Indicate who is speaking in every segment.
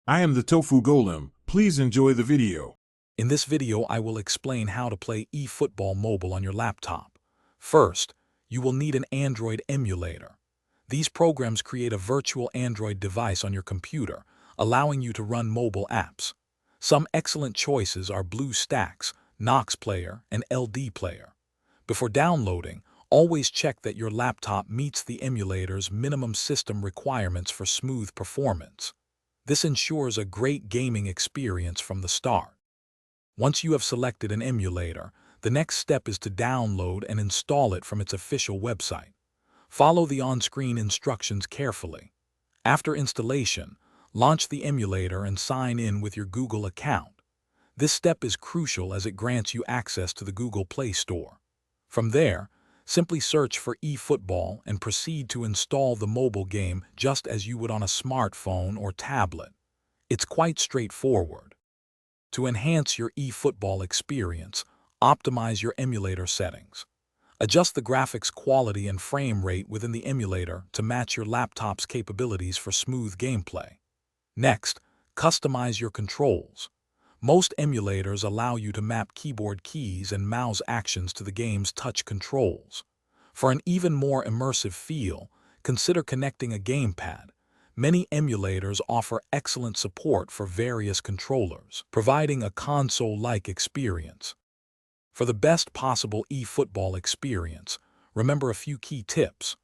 Speaker 1: I am the Tofu Golem. Please enjoy the video.
Speaker 2: In this video, I will explain how to play eFootball mobile on your laptop. First, you will need an Android emulator. These programs create a virtual Android device on your computer, allowing you to run mobile apps. Some excellent choices are BlueStacks, Nox Player, and LD Player. Before downloading, always check that your laptop meets the emulator's minimum system requirements for smooth performance. This ensures a great gaming experience from the start. Once you have selected an emulator, the next step is to download and install it from its official website. Follow the on-screen instructions carefully. After installation, launch the emulator and sign in with your Google account. This step is crucial as it grants you access to the Google Play Store. From there, simply search for eFootball and proceed to install the mobile game just as you would on a smartphone or tablet. It's quite straightforward. To enhance your eFootball experience, optimize your emulator settings. Adjust the graphics quality and frame rate within the emulator to match your laptop's capabilities for smooth gameplay. Next, customize your controls. Most emulators allow you to map keyboard keys and mouse actions to the game's touch controls. For an even more immersive feel, consider connecting a gamepad. Many emulators offer excellent support for various controllers, providing a console-like experience. For the best possible eFootball experience, remember a few key tips.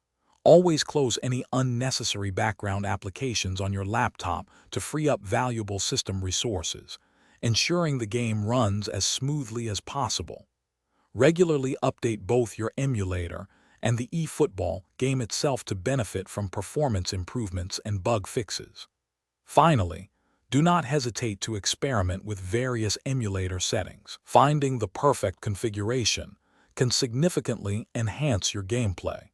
Speaker 2: Always close any unnecessary background applications on your laptop to free up valuable system resources, ensuring the game runs as smoothly as possible. Regularly update both your emulator and the eFootball game itself to benefit from performance improvements and bug fixes. Finally, do not hesitate to experiment with various emulator settings. Finding the perfect configuration can significantly enhance your gameplay.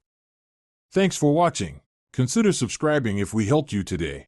Speaker 1: Thanks for watching. Consider subscribing if we helped you today.